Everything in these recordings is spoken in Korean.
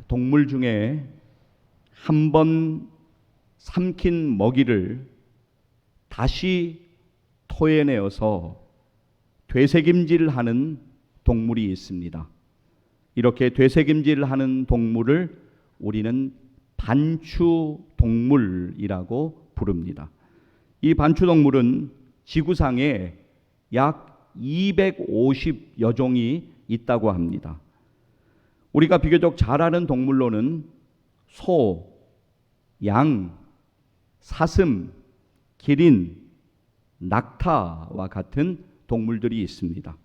동물 중에 한 번 삼킨 먹이를 다시 토해내어서 되새김질하는 동물이 있습니다. 이렇게 되새김질하는 동물을 우리는 반추동물이라고 부릅니다. 이 반추동물은 지구상에 약 250여 종이 있다고 합니다. 우리가 비교적 잘 아는 동물로는 소, 양, 사슴, 기린, 낙타와 같은 동물들이 있습니다.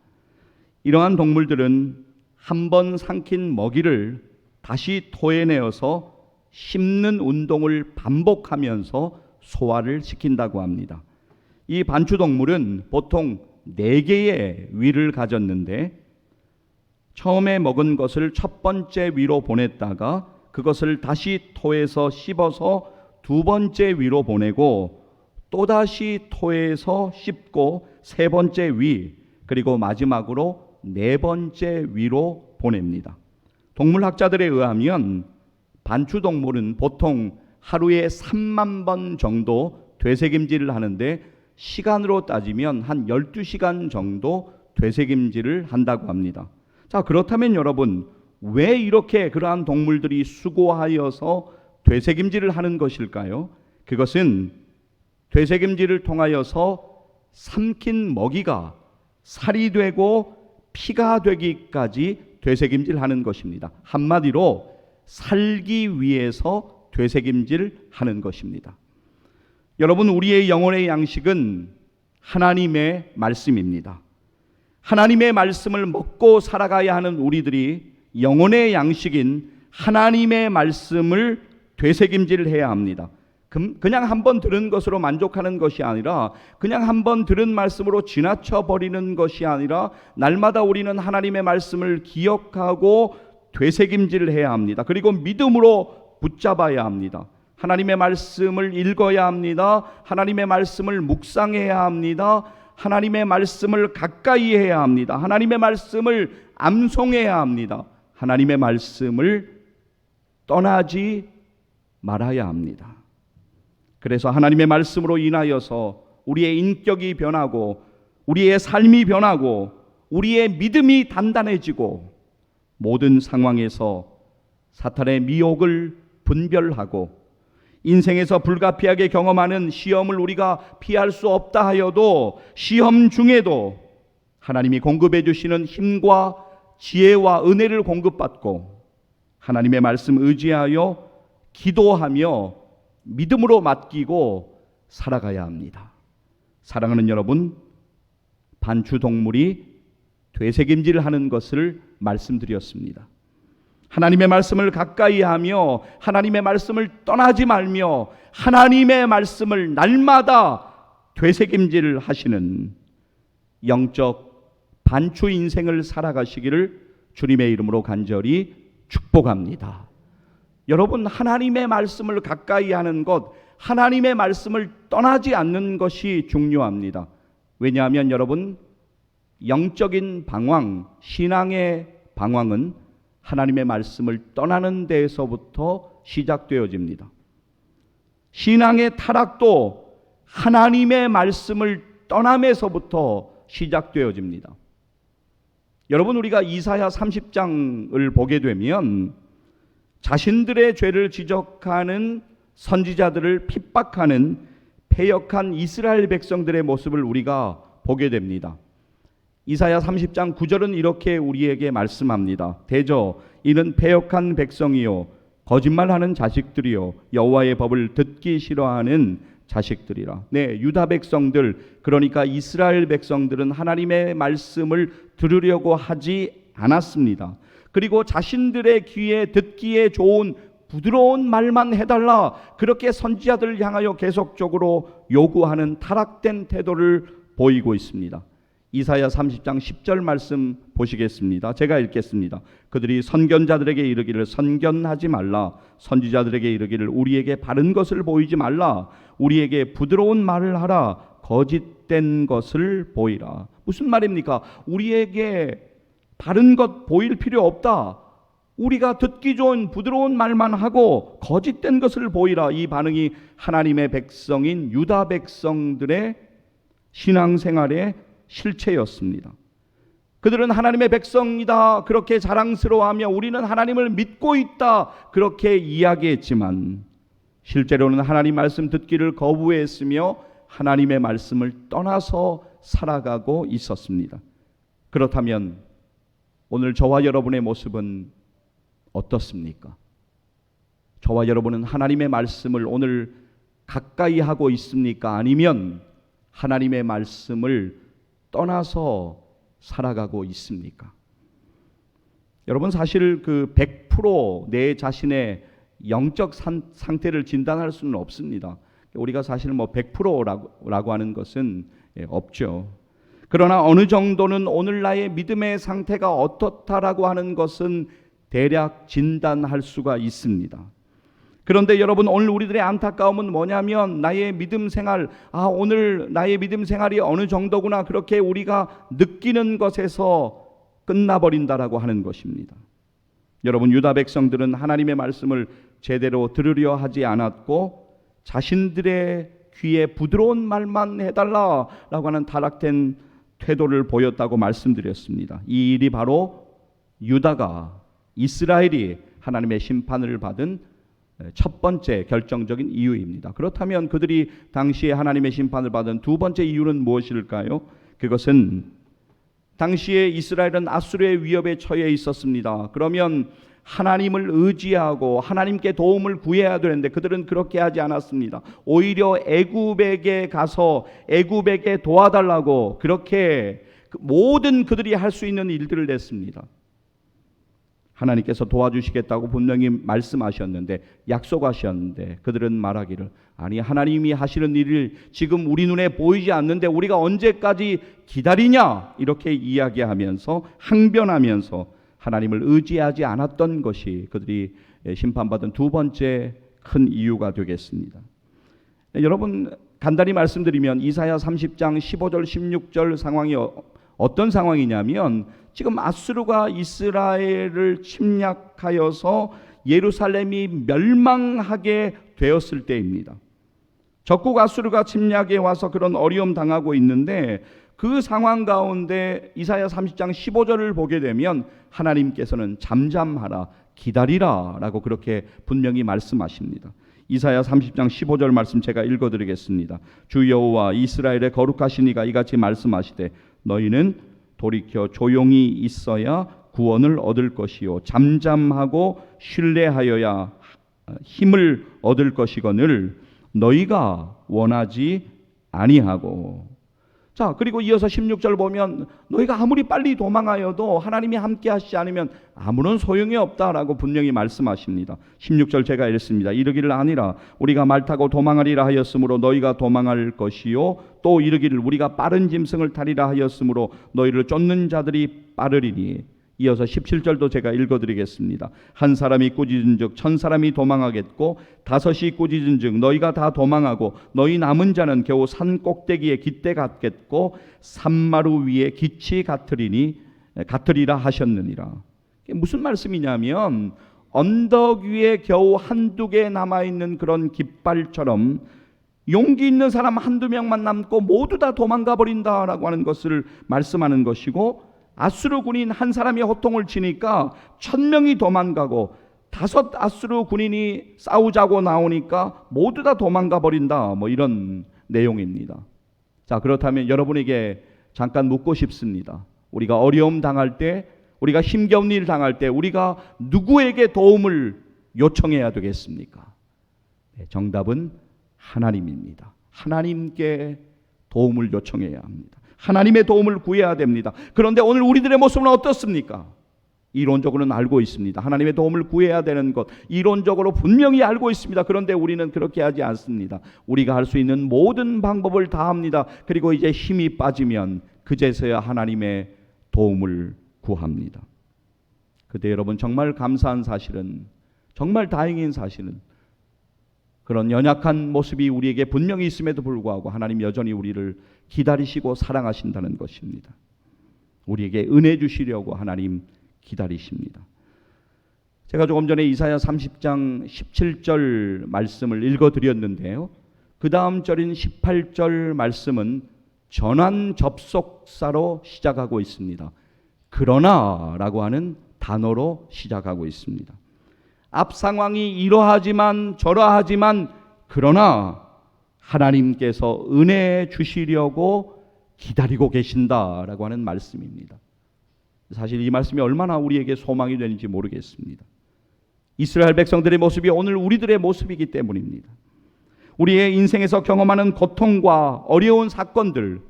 이러한 동물들은 한 번 삼킨 먹이를 다시 토해내어서 씹는 운동을 반복하면서 소화를 시킨다고 합니다. 이 반추동물은 보통 4개의 위를 가졌는데 처음에 먹은 것을 첫 번째 위로 보냈다가 그것을 다시 토해서 씹어서 두 번째 위로 보내고 또다시 토해서 씹고 세 번째 위, 그리고 마지막으로 네 번째 위로 보냅니다. 동물학자들에 의하면 반추동물은 보통 하루에 3만 번 정도 되새김질을 하는데 시간으로 따지면 한 12시간 정도 되새김질을 한다고 합니다. 자, 그렇다면 여러분, 왜 이렇게 그러한 동물들이 수고하여서 되새김질을 하는 것일까요? 그것은 되새김질을 통하여서 삼킨 먹이가 살이 되고 피가 되기까지 되새김질하는 것입니다. 한마디로 살기 위해서 되새김질하는 것입니다. 여러분, 우리의 영혼의 양식은 하나님의 말씀입니다. 하나님의 말씀을 먹고 살아가야 하는 우리들이 영혼의 양식인 하나님의 말씀을 되새김질해야 합니다. 그냥 한번 들은 것으로 만족하는 것이 아니라, 그냥 한번 들은 말씀으로 지나쳐 버리는 것이 아니라, 날마다 우리는 하나님의 말씀을 기억하고 되새김질을 해야 합니다. 그리고 믿음으로 붙잡아야 합니다. 하나님의 말씀을 읽어야 합니다. 하나님의 말씀을 묵상해야 합니다. 하나님의 말씀을 가까이 해야 합니다. 하나님의 말씀을 암송해야 합니다. 하나님의 말씀을 떠나지 말아야 합니다. 그래서 하나님의 말씀으로 인하여서 우리의 인격이 변하고 우리의 삶이 변하고 우리의 믿음이 단단해지고 모든 상황에서 사탄의 미혹을 분별하고 인생에서 불가피하게 경험하는 시험을 우리가 피할 수 없다 하여도 시험 중에도 하나님이 공급해 주시는 힘과 지혜와 은혜를 공급받고 하나님의 말씀 의지하여 기도하며 믿음으로 맡기고 살아가야 합니다. 사랑하는 여러분, 반추동물이 되새김질하는 것을 말씀드렸습니다. 하나님의 말씀을 가까이 하며 하나님의 말씀을 떠나지 말며 하나님의 말씀을 날마다 되새김질 하시는 영적 반추 인생을 살아가시기를 주님의 이름으로 간절히 축복합니다. 여러분, 하나님의 말씀을 가까이 하는 것, 하나님의 말씀을 떠나지 않는 것이 중요합니다. 왜냐하면 여러분, 영적인 방황, 신앙의 방황은 하나님의 말씀을 떠나는 데에서부터 시작되어집니다. 신앙의 타락도 하나님의 말씀을 떠남에서부터 시작되어집니다. 여러분, 우리가 이사야 30장을 보게 되면 자신들의 죄를 지적하는 선지자들을 핍박하는 패역한 이스라엘 백성들의 모습을 우리가 보게 됩니다. 이사야 30장 9절은 이렇게 우리에게 말씀합니다. 대저 이는 패역한 백성이요 거짓말하는 자식들이요 여호와의 법을 듣기 싫어하는 자식들이라. 네, 유다 백성들, 그러니까 이스라엘 백성들은 하나님의 말씀을 들으려고 하지 않았습니다. 그리고 자신들의 귀에 듣기에 좋은 부드러운 말만 해달라, 그렇게 선지자들을 향하여 계속적으로 요구하는 타락된 태도를 보이고 있습니다. 이사야 30장 10절 말씀 보시겠습니다. 제가 읽겠습니다. 그들이 선견자들에게 이르기를 선견하지 말라, 선지자들에게 이르기를 우리에게 바른 것을 보이지 말라, 우리에게 부드러운 말을 하라, 거짓된 것을 보이라. 무슨 말입니까? 우리에게 바른 것 보일 필요 없다. 우리가 듣기 좋은 부드러운 말만 하고 거짓된 것을 보이라. 이 반응이 하나님의 백성인 유다 백성들의 신앙생활의 실체였습니다. 그들은 하나님의 백성이다 그렇게 자랑스러워하며 우리는 하나님을 믿고 있다 그렇게 이야기했지만 실제로는 하나님 말씀 듣기를 거부했으며 하나님의 말씀을 떠나서 살아가고 있었습니다. 그렇다면 오늘 저와 여러분의 모습은 어떻습니까? 저와 여러분은 하나님의 말씀을 오늘 가까이 하고 있습니까? 아니면 하나님의 말씀을 떠나서 살아가고 있습니까? 여러분, 사실 그 100% 내 자신의 영적 상태를 진단할 수는 없습니다. 우리가 사실 뭐 100%라고 하는 것은 없죠. 그러나 어느 정도는 오늘 나의 믿음의 상태가 어떻다라고 하는 것은 대략 진단할 수가 있습니다. 그런데 여러분, 오늘 우리들의 안타까움은 뭐냐면 나의 믿음 생활, 오늘 나의 믿음 생활이 어느 정도구나 그렇게 우리가 느끼는 것에서 끝나버린다라고 하는 것입니다. 여러분, 유다 백성들은 하나님의 말씀을 제대로 들으려 하지 않았고 자신들의 귀에 부드러운 말만 해달라라고 하는 타락된 태도를 보였다고 말씀드렸습니다. 이 일이 바로 유다가 이스라엘이 하나님의 심판을 받은 첫 번째 결정적인 이유입니다. 그렇다면 그들이 당시에 하나님의 심판을 받은 두 번째 이유는 무엇일까요? 그것은 당시에 이스라엘은 아수르의 위협에 처해 있었습니다. 그러면 하나님을 의지하고 하나님께 도움을 구해야 되는데 그들은 그렇게 하지 않았습니다. 오히려 애굽에게 가서 애굽에게 도와달라고 그렇게 모든 그들이 할 수 있는 일들을 냈습니다. 하나님께서 도와주시겠다고 분명히 말씀하셨는데 약속하셨는데 그들은 말하기를 아니 하나님이 하시는 일을 지금 우리 눈에 보이지 않는데 우리가 언제까지 기다리냐 이렇게 이야기하면서 항변하면서 하나님을 의지하지 않았던 것이 그들이 심판받은 두 번째 큰 이유가 되겠습니다. 여러분, 간단히 말씀드리면 이사야 30장 15절 16절 상황이 어떤 상황이냐면 지금 아수르가 이스라엘을 침략하여서 예루살렘이 멸망하게 되었을 때입니다. 적국 아수르가 침략해 와서 그런 어려움 당하고 있는데 그 상황 가운데 이사야 30장 15절을 보게 되면 하나님께서는 잠잠하라 기다리라 라고 그렇게 분명히 말씀하십니다. 이사야 30장 15절 말씀 제가 읽어드리겠습니다. 주 여호와 이스라엘의 거룩하신 이가 이같이 말씀하시되 너희는 돌이켜 조용히 있어야 구원을 얻을 것이요 잠잠하고 신뢰하여야 힘을 얻을 것이거늘 너희가 원하지 아니하고. 자, 그리고 이어서 16절 보면 너희가 아무리 빨리 도망하여도 하나님이 함께 하시지 않으면 아무런 소용이 없다라고 분명히 말씀하십니다. 16절 제가 읽습니다. 이르기를 아니라 우리가 말 타고 도망하리라 하였으므로 너희가 도망할 것이요 또 이르기를 우리가 빠른 짐승을 타리라 하였으므로 너희를 쫓는 자들이 빠르리니. 이어서 17절도 제가 읽어드리겠습니다. 한 사람이 꾸짖은즉 1000사람이 도망하겠고 5이 꾸짖은즉 너희가 다 도망하고 너희 남은 자는 겨우 산 꼭대기에 깃대 같겠고 산마루 위에 깃이 같으리라 하셨느니라. 무슨 말씀이냐면 언덕 위에 겨우 한두 개 남아있는 그런 깃발처럼 용기 있는 사람 한두 명만 남고 모두 다 도망가 버린다라고 하는 것을 말씀하는 것이고, 아수르 군인 한 사람이 호통을 치니까 1000명이 도망가고 5 아수르 군인이 싸우자고 나오니까 모두 다 도망가 버린다, 뭐 이런 내용입니다. 자, 그렇다면 여러분에게 잠깐 묻고 싶습니다. 우리가 어려움 당할 때, 우리가 힘겨운 일 당할 때 우리가 누구에게 도움을 요청해야 되겠습니까? 정답은 하나님입니다. 하나님께 도움을 요청해야 합니다. 하나님의 도움을 구해야 됩니다. 그런데 오늘 우리들의 모습은 어떻습니까? 이론적으로는 알고 있습니다. 하나님의 도움을 구해야 되는 것 이론적으로 분명히 알고 있습니다. 그런데 우리는 그렇게 하지 않습니다. 우리가 할 수 있는 모든 방법을 다 합니다. 그리고 이제 힘이 빠지면 그제서야 하나님의 도움을 구합니다. 그때 여러분, 정말 감사한 사실은, 정말 다행인 사실은 그런 연약한 모습이 우리에게 분명히 있음에도 불구하고 하나님 여전히 우리를 기다리시고 사랑하신다는 것입니다. 우리에게 은혜 주시려고 하나님 기다리십니다. 제가 조금 전에 이사야 30장 17절 말씀을 읽어드렸는데요. 그 다음 절인 18절 말씀은 전환 접속사로 시작하고 있습니다. 그러나 라고 하는 단어로 시작하고 있습니다. 앞 상황이 이러하지만 저러하지만 그러나 하나님께서 은혜 주시려고 기다리고 계신다라고 하는 말씀입니다. 사실 이 말씀이 얼마나 우리에게 소망이 되는지 모르겠습니다. 이스라엘 백성들의 모습이 오늘 우리들의 모습이기 때문입니다. 우리의 인생에서 경험하는 고통과 어려운 사건들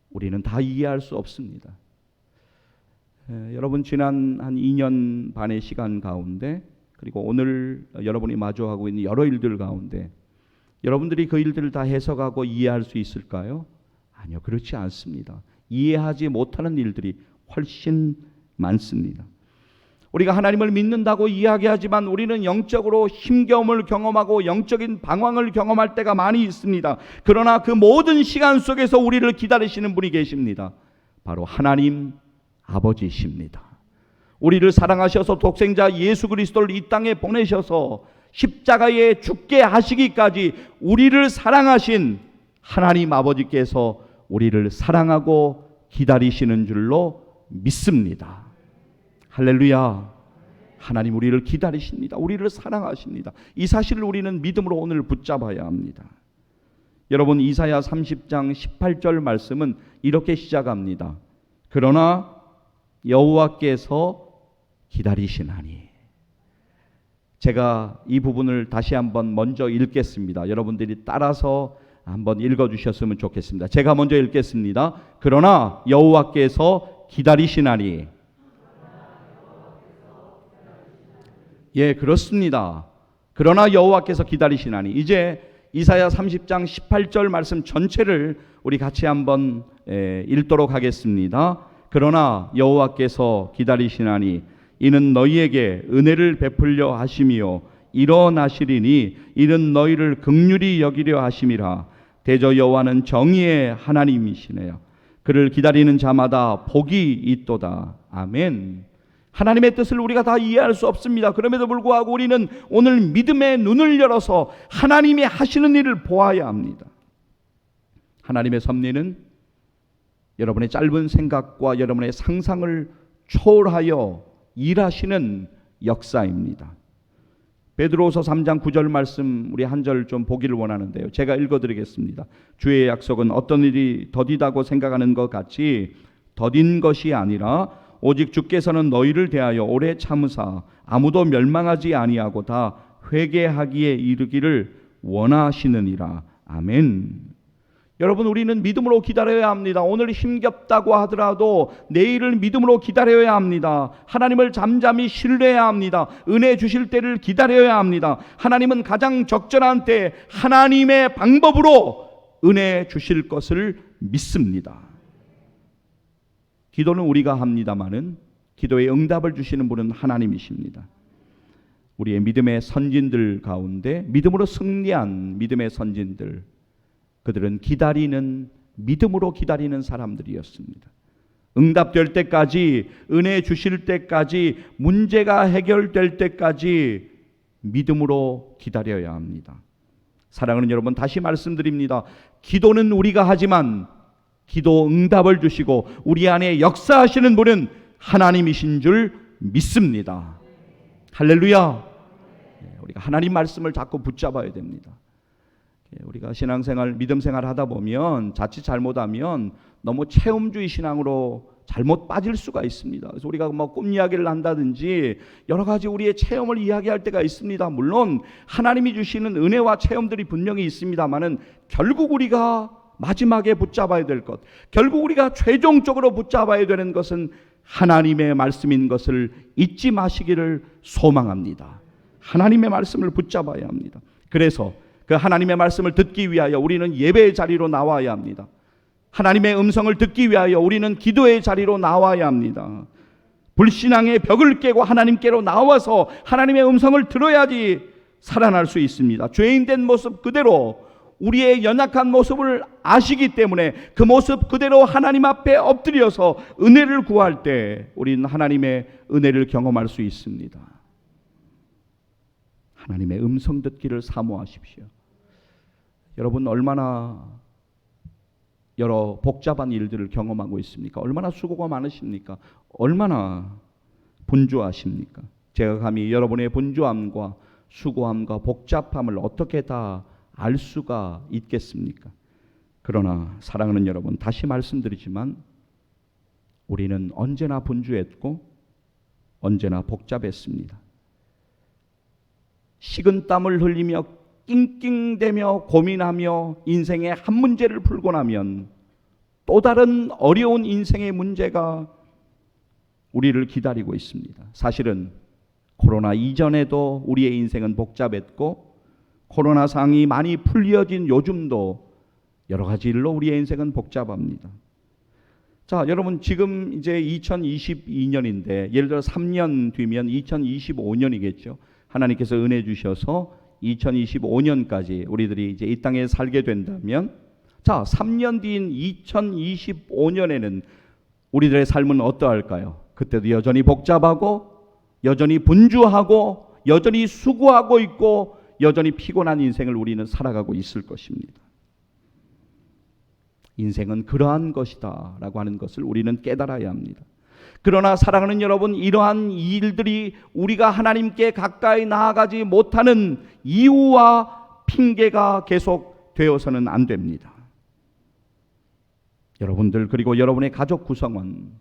우리는 다 이해할 수 없습니다. 여러분 지난 한 2년 반의 시간 가운데 그리고 오늘 여러분이 마주하고 있는 여러 일들 가운데 여러분들이 그 일들을 다 해석하고 이해할 수 있을까요? 아니요, 그렇지 않습니다. 이해하지 못하는 일들이 훨씬 많습니다. 우리가 하나님을 믿는다고 이야기하지만 우리는 영적으로 힘겨움을 경험하고 영적인 방황을 경험할 때가 많이 있습니다. 그러나 그 모든 시간 속에서 우리를 기다리시는 분이 계십니다. 바로 하나님 아버지십니다. 우리를 사랑하셔서 독생자 예수 그리스도를 이 땅에 보내셔서 십자가에 죽게 하시기까지 우리를 사랑하신 하나님 아버지께서 우리를 사랑하고 기다리시는 줄로 믿습니다. 할렐루야. 하나님 우리를 기다리십니다. 우리를 사랑하십니다. 이 사실을 우리는 믿음으로 오늘 붙잡아야 합니다. 여러분 이사야 30장 18절 말씀은 이렇게 시작합니다. 그러나 여호와께서 기다리시나니. 제가 이 부분을 다시 한번 먼저 읽겠습니다. 여러분들이 따라서 한번 읽어주셨으면 좋겠습니다. 제가 먼저 읽겠습니다. 그러나 여호와께서 기다리시나니. 예, 그렇습니다. 그러나 여호와께서 기다리시나니. 이제 이사야 30장 18절 말씀 전체를 우리 같이 한번 읽도록 하겠습니다. 그러나 여호와께서 기다리시나니 이는 너희에게 은혜를 베풀려 하심이요 일어나시리니 이는 너희를 긍휼히 여기려 하심이라. 대저 여호와는 정의의 하나님이시네요. 그를 기다리는 자마다 복이 있도다. 아멘. 하나님의 뜻을 우리가 다 이해할 수 없습니다. 그럼에도 불구하고 우리는 오늘 믿음의 눈을 열어서 하나님이 하시는 일을 보아야 합니다. 하나님의 섭리는 여러분의 짧은 생각과 여러분의 상상을 초월하여 일하시는 역사입니다. 베드로후서 3장 9절 말씀 우리 한 절 좀 보기를 원하는데요. 제가 읽어드리겠습니다. 주의 약속은 어떤 일이 더디다고 생각하는 것 같이 더딘 것이 아니라 오직 주께서는 너희를 대하여 오래 참으사 아무도 멸망하지 아니하고 다 회개하기에 이르기를 원하시느니라. 아멘. 여러분 우리는 믿음으로 기다려야 합니다. 오늘 힘겹다고 하더라도 내일을 믿음으로 기다려야 합니다. 하나님을 잠잠히 신뢰해야 합니다. 은혜 주실 때를 기다려야 합니다. 하나님은 가장 적절한 때 하나님의 방법으로 은혜 주실 것을 믿습니다. 기도는 우리가 합니다마는 기도의 응답을 주시는 분은 하나님이십니다. 우리의 믿음의 선진들 가운데 믿음으로 승리한 믿음의 선진들, 그들은 기다리는, 믿음으로 기다리는 사람들이었습니다. 응답될 때까지, 은혜 주실 때까지, 문제가 해결될 때까지 믿음으로 기다려야 합니다. 사랑하는 여러분, 다시 말씀드립니다. 기도는 우리가 하지만 기도 응답을 주시고 우리 안에 역사하시는 분은 하나님이신 줄 믿습니다. 할렐루야. 우리가 하나님 말씀을 자꾸 붙잡아야 됩니다. 우리가 신앙생활, 믿음생활 하다 보면 자칫 잘못하면 너무 체험주의 신앙으로 잘못 빠질 수가 있습니다. 그래서 우리가 뭐 꿈 이야기를 한다든지 여러 가지 우리의 체험을 이야기할 때가 있습니다. 물론 하나님이 주시는 은혜와 체험들이 분명히 있습니다만은 결국 우리가 마지막에 붙잡아야 될 것, 결국 우리가 최종적으로 붙잡아야 되는 것은 하나님의 말씀인 것을 잊지 마시기를 소망합니다. 하나님의 말씀을 붙잡아야 합니다. 그래서 그 하나님의 말씀을 듣기 위하여 우리는 예배의 자리로 나와야 합니다. 하나님의 음성을 듣기 위하여 우리는 기도의 자리로 나와야 합니다. 불신앙의 벽을 깨고 하나님께로 나와서 하나님의 음성을 들어야지 살아날 수 있습니다. 죄인된 모습 그대로 우리의 연약한 모습을 아시기 때문에 그 모습 그대로 하나님 앞에 엎드려서 은혜를 구할 때 우리는 하나님의 은혜를 경험할 수 있습니다. 하나님의 음성 듣기를 사모하십시오. 여러분 얼마나 여러 복잡한 일들을 경험하고 있습니까? 얼마나 수고가 많으십니까? 얼마나 분주하십니까? 제가 감히 여러분의 분주함과 수고함과 복잡함을 어떻게 다 알 수가 있겠습니까? 그러나 사랑하는 여러분, 다시 말씀드리지만 우리는 언제나 분주했고 언제나 복잡했습니다. 식은땀을 흘리며 낑낑대며 고민하며 인생의 한 문제를 풀고 나면 또 다른 어려운 인생의 문제가 우리를 기다리고 있습니다. 사실은 코로나 이전에도 우리의 인생은 복잡했고 코로나 상이 많이 풀려진 요즘도 여러 가지 일로 우리의 인생은 복잡합니다. 자, 여러분 지금 이제 2022년인데 예를 들어 3년 뒤면 2025년이겠죠. 하나님께서 은혜 주셔서 2025년까지 우리들이 이제 이 땅에 살게 된다면, 자, 3년 뒤인 2025년에는 우리들의 삶은 어떠할까요? 그때도 여전히 복잡하고 여전히 분주하고 여전히 수고하고 있고 여전히 피곤한 인생을 우리는 살아가고 있을 것입니다. 인생은 그러한 것이다 라고 하는 것을 우리는 깨달아야 합니다. 그러나 사랑하는 여러분, 이러한 일들이 우리가 하나님께 가까이 나아가지 못하는 이유와 핑계가 계속 되어서는 안 됩니다. 여러분들, 그리고 여러분의 가족 구성원,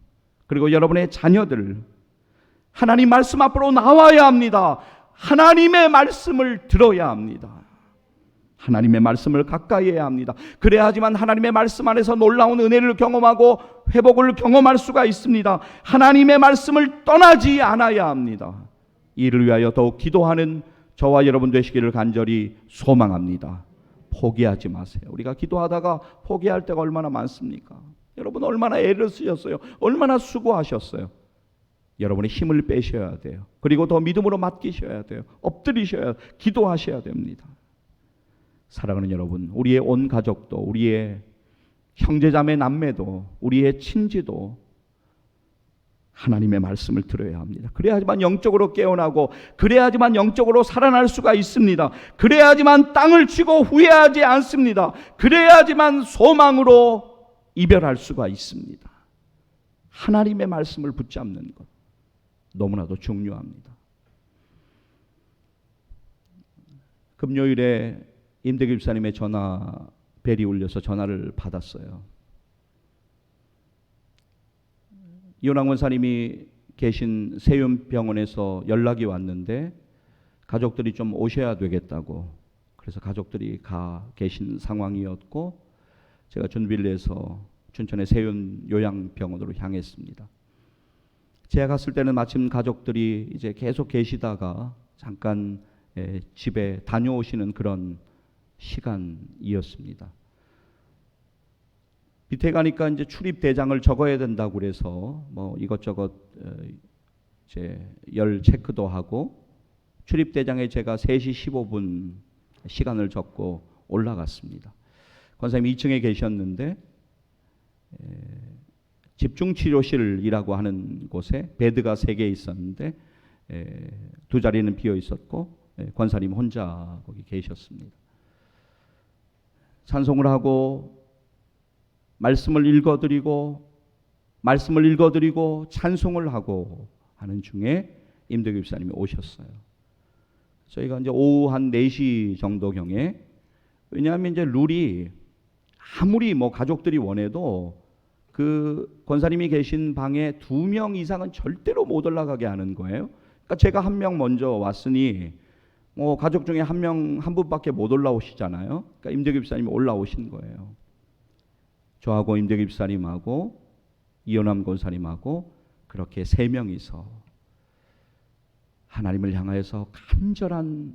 그리고 여러분의 자녀들, 하나님 말씀 앞으로 나와야 합니다. 하나님의 말씀을 들어야 합니다. 하나님의 말씀을 가까이 해야 합니다. 그래야지만 하나님의 말씀 안에서 놀라운 은혜를 경험하고 회복을 경험할 수가 있습니다. 하나님의 말씀을 떠나지 않아야 합니다. 이를 위하여 더욱 기도하는 저와 여러분 되시기를 간절히 소망합니다. 포기하지 마세요. 우리가 기도하다가 포기할 때가 얼마나 많습니까? 여러분 얼마나 애를 쓰셨어요? 얼마나 수고하셨어요? 여러분의 힘을 빼셔야 돼요. 그리고 더 믿음으로 맡기셔야 돼요. 엎드리셔야, 기도하셔야 됩니다. 사랑하는 여러분, 우리의 온 가족도, 우리의 형제자매 남매도, 우리의 친지도 하나님의 말씀을 들어야 합니다. 그래야지만 영적으로 깨어나고, 그래야지만 영적으로 살아날 수가 있습니다. 그래야지만 땅을 치고 후회하지 않습니다. 그래야지만 소망으로 이별할 수가 있습니다. 하나님의 말씀을 붙잡는 것 너무나도 중요합니다. 금요일에 임대기 집사님의 전화 벨이 울려서 전화를 받았어요. 이혼한 권사님이 계신 세윤병원에서 연락이 왔는데 가족들이 좀 오셔야 되겠다고, 그래서 가족들이 가 계신 상황이었고 제가 준비를 해서 춘천의 세윤 요양병원으로 향했습니다. 제가 갔을 때는 마침 가족들이 이제 계속 계시다가 잠깐 집에 다녀오시는 그런 시간이었습니다. 밑에 가니까 이제 출입 대장을 적어야 된다고 그래서 뭐 이것저것 이제 열 체크도 하고 출입 대장에 제가 3시 15분 시간을 적고 올라갔습니다. 권사님 2층에 계셨는데 집중치료실이라고 하는 곳에 베드가 3개 있었는데 2자리는 비어 있었고 권사님 혼자 거기 계셨습니다. 찬송을 하고 말씀을 읽어드리고 찬송을 하고 하는 중에 임대규 집사님이 오셨어요. 저희가 이제 오후 한 4시 정도경에, 왜냐하면 이제 룰이 아무리 뭐 가족들이 원해도 그 권사님이 계신 방에 2명 이상은 절대로 못 올라가게 하는 거예요. 그러니까 제가 1명 먼저 왔으니 뭐 가족 중에 한 분밖에 못 올라오시잖아요. 그러니까 임대규 집사님이 올라오신 거예요. 저하고 임대규 집사님하고 이현암 권사님하고 그렇게 3명이서 하나님을 향하여서 간절한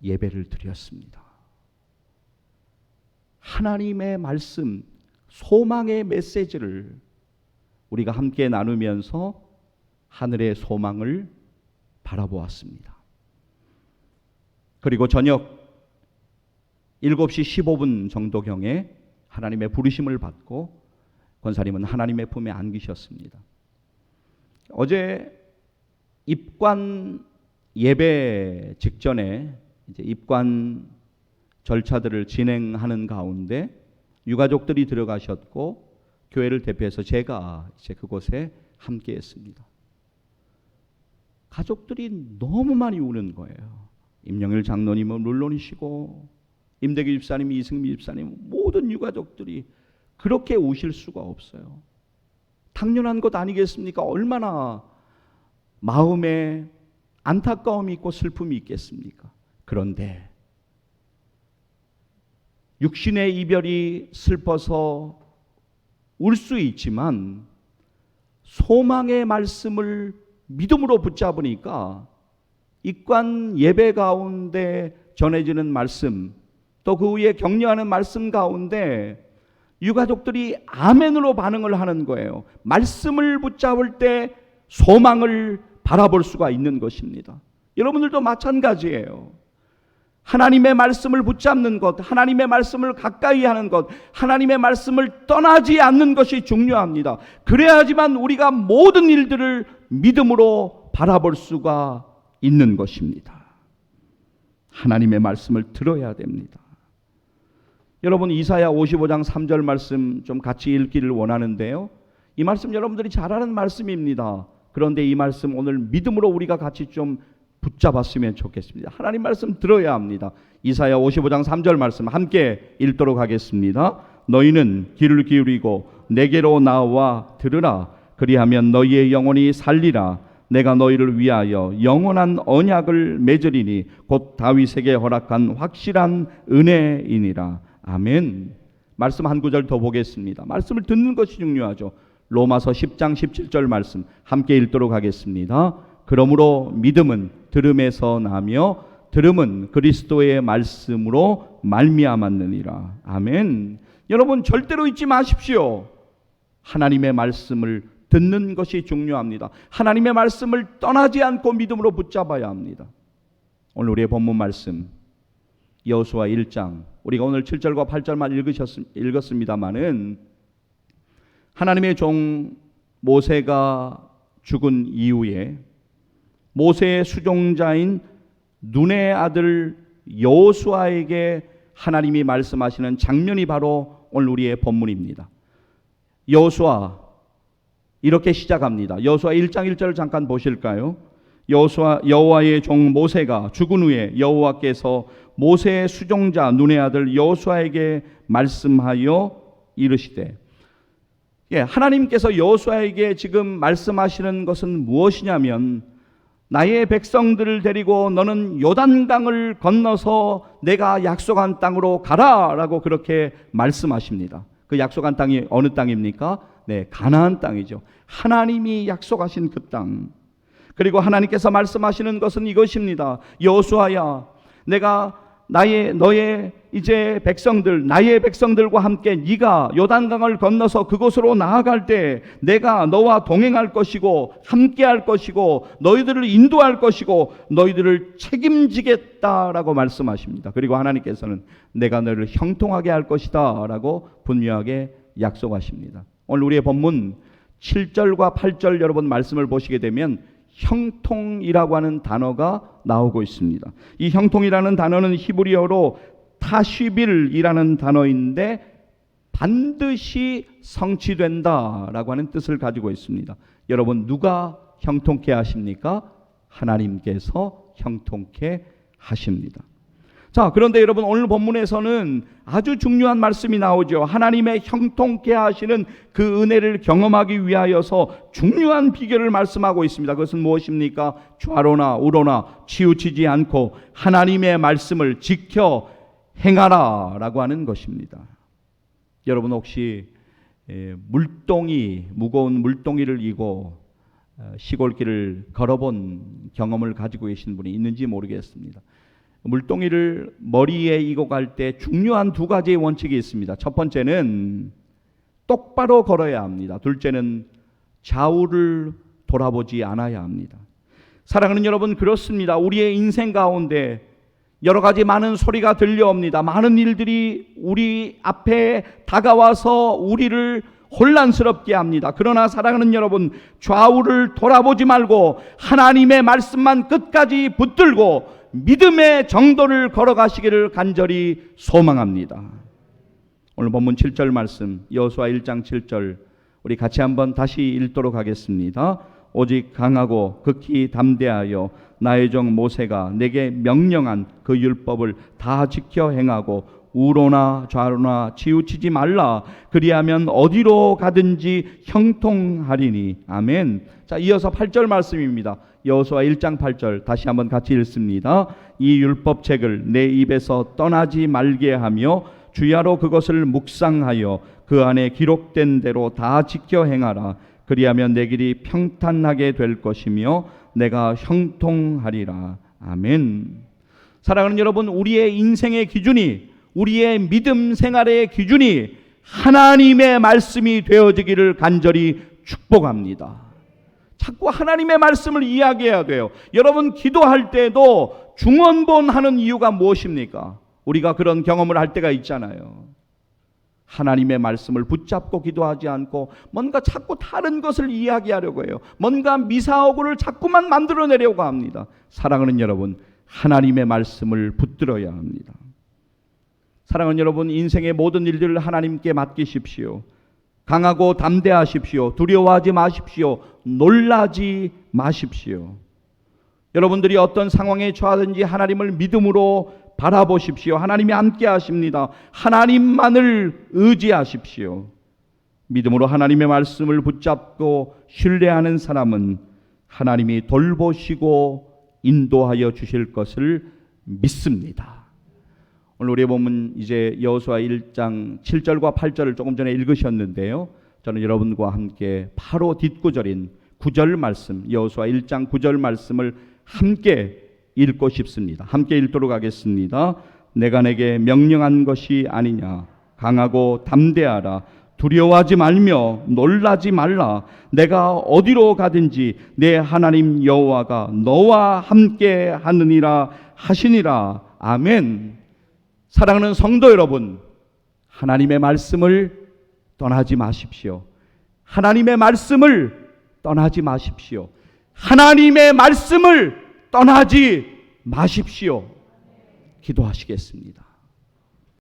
예배를 드렸습니다. 하나님의 말씀, 소망의 메시지를 우리가 함께 나누면서 하늘의 소망을 바라보았습니다. 그리고 저녁 7시 15분 정도경에 하나님의 부르심을 받고 권사님은 하나님의 품에 안기셨습니다. 어제 입관 예배 직전에 이제 입관 절차들을 진행하는 가운데 유가족들이 들어가셨고 교회를 대표해서 제가 이제 그곳에 함께했습니다. 가족들이 너무 많이 우는 거예요. 임영일 장로님은 물론이시고 임대규 집사님, 이승미 집사님 모든 유가족들이 그렇게 우실 수가 없어요. 당연한 것 아니겠습니까? 얼마나 마음에 안타까움이 있고 슬픔이 있겠습니까? 그런데 육신의 이별이 슬퍼서 울 수 있지만 소망의 말씀을 믿음으로 붙잡으니까 입관 예배 가운데 전해지는 말씀, 또 그 위에 격려하는 말씀 가운데 유가족들이 아멘으로 반응을 하는 거예요. 말씀을 붙잡을 때 소망을 바라볼 수가 있는 것입니다. 여러분들도 마찬가지예요. 하나님의 말씀을 붙잡는 것, 하나님의 말씀을 가까이 하는 것, 하나님의 말씀을 떠나지 않는 것이 중요합니다. 그래야지만 우리가 모든 일들을 믿음으로 바라볼 수가 있는 것입니다. 하나님의 말씀을 들어야 됩니다. 여러분 이사야 55장 3절 말씀 좀 같이 읽기를 원하는데요. 이 말씀 여러분들이 잘 아는 말씀입니다. 그런데 이 말씀 오늘 믿음으로 우리가 같이 좀 붙잡았으면 좋겠습니다. 하나님 말씀 들어야 합니다. 이사야 55장 3절 말씀 함께 읽도록 하겠습니다. 너희는 귀를 기울이고 내게로 나와 들으라. 그리하면 너희의 영혼이 살리라. 내가 너희를 위하여 영원한 언약을 맺으리니 곧 다윗에게 허락한 확실한 은혜이니라. 아멘. 말씀 한 구절 더 보겠습니다. 말씀을 듣는 것이 중요하죠. 로마서 10장 17절 말씀 함께 읽도록 하겠습니다. 그러므로 믿음은 들음에서 나며 들음은 그리스도의 말씀으로 말미암았느니라. 아멘. 여러분 절대로 잊지 마십시오. 하나님의 말씀을 듣는 것이 중요합니다. 하나님의 말씀을 떠나지 않고 믿음으로 붙잡아야 합니다. 오늘 우리의 본문 말씀 여호수아 1장 우리가 오늘 7절과 8절만 읽었습니다마는 하나님의 종 모세가 죽은 이후에 모세의 수종자인 눈의 아들 여호수아에게 하나님이 말씀하시는 장면이 바로 오늘 우리의 본문입니다. 여호수아 이렇게 시작합니다. 여호수아 1장 1절을 잠깐 보실까요? 여호와의 종 모세가 죽은 후에 여호와께서 모세의 수종자 눈의 아들 여호수아에게 말씀하여 이르시되, 하나님께서 여호수아에게 지금 말씀하시는 것은 무엇이냐면 나의 백성들을 데리고 너는 요단강을 건너서 내가 약속한 땅으로 가라라고 그렇게 말씀하십니다. 그 약속한 땅이 어느 땅입니까? 네, 가나안 땅이죠. 하나님이 약속하신 그 땅. 그리고 하나님께서 말씀하시는 것은 이것입니다. 여호수아야, 내가 너의 이제 백성들, 나의 백성들과 함께 네가 요단강을 건너서 그곳으로 나아갈 때 내가 너와 동행할 것이고 함께할 것이고 너희들을 인도할 것이고 너희들을 책임지겠다라고 말씀하십니다. 그리고 하나님께서는 내가 너를 형통하게 할 것이다 라고 분명하게 약속하십니다. 오늘 우리의 본문 7절과 8절 여러분 말씀을 보시게 되면 형통이라고 하는 단어가 나오고 있습니다. 이 형통이라는 단어는 히브리어로 타시빌이라는 단어인데 반드시 성취된다라고 하는 뜻을 가지고 있습니다. 여러분 누가 형통케 하십니까? 하나님께서 형통케 하십니다. 자, 그런데 여러분 오늘 본문에서는 아주 중요한 말씀이 나오죠. 하나님의 형통케 하시는 그 은혜를 경험하기 위하여서 중요한 비결을 말씀하고 있습니다. 그것은 무엇입니까? 좌로나 우로나 치우치지 않고 하나님의 말씀을 지켜 행하라 라고 하는 것입니다. 여러분 혹시 무거운 물동이를 이고 시골길을 걸어본 경험을 가지고 계신 분이 있는지 모르겠습니다. 물동이를 머리에 이고 갈 때 중요한 두 가지의 원칙이 있습니다. 첫 번째는 똑바로 걸어야 합니다. 둘째는 좌우를 돌아보지 않아야 합니다. 사랑하는 여러분, 그렇습니다. 우리의 인생 가운데 여러 가지 많은 소리가 들려옵니다. 많은 일들이 우리 앞에 다가와서 우리를 혼란스럽게 합니다. 그러나 사랑하는 여러분, 좌우를 돌아보지 말고 하나님의 말씀만 끝까지 붙들고 믿음의 정도를 걸어가시기를 간절히 소망합니다. 오늘 본문 7절 말씀, 여호수아 1장 7절 우리 같이 한번 다시 읽도록 하겠습니다. 오직 강하고 극히 담대하여 나의 종 모세가 내게 명령한 그 율법을 다 지켜 행하고 우로나 좌로나 치우치지 말라. 그리하면 어디로 가든지 형통하리니. 아멘. 자, 이어서 8절 말씀입니다. 여호수아 1장 8절 다시 한번 같이 읽습니다. 이 율법책을 내 입에서 떠나지 말게 하며 주야로 그것을 묵상하여 그 안에 기록된 대로 다 지켜 행하라. 그리하면 내 길이 평탄하게 될 것이며 내가 형통하리라. 아멘. 사랑하는 여러분, 우리의 인생의 기준이, 우리의 믿음 생활의 기준이 하나님의 말씀이 되어지기를 간절히 축복합니다. 자꾸 하나님의 말씀을 이야기해야 돼요. 여러분, 기도할 때도 중언본하는 이유가 무엇입니까? 우리가 그런 경험을 할 때가 있잖아요. 하나님의 말씀을 붙잡고 기도하지 않고 뭔가 자꾸 다른 것을 이야기하려고 해요. 뭔가 미사오구를 자꾸만 만들어내려고 합니다. 사랑하는 여러분, 하나님의 말씀을 붙들어야 합니다. 사랑하는 여러분, 인생의 모든 일들을 하나님께 맡기십시오. 강하고 담대하십시오. 두려워하지 마십시오. 놀라지 마십시오. 여러분들이 어떤 상황에 처하든지 하나님을 믿음으로 바라보십시오. 하나님이 함께 하십니다. 하나님만을 의지하십시오. 믿음으로 하나님의 말씀을 붙잡고 신뢰하는 사람은 하나님이 돌보시고 인도하여 주실 것을 믿습니다. 오늘 우리의 본문 이제 여호수아 1장 7절과 8절을 조금 전에 읽으셨는데요. 저는 여러분과 함께 바로 뒷구절인 9절 말씀, 여호수아 1장 9절 말씀을 함께 읽고 싶습니다. 함께 읽도록 하겠습니다. 내가 내게 명령한 것이 아니냐. 강하고 담대하라. 두려워하지 말며 놀라지 말라. 내가 어디로 가든지 내 하나님 여호와가 너와 함께 하느니라 하시니라. 아멘. 사랑하는 성도 여러분, 하나님의 말씀을 떠나지 마십시오. 하나님의 말씀을 떠나지 마십시오. 하나님의 말씀을 떠나지 마십시오. 기도하시겠습니다.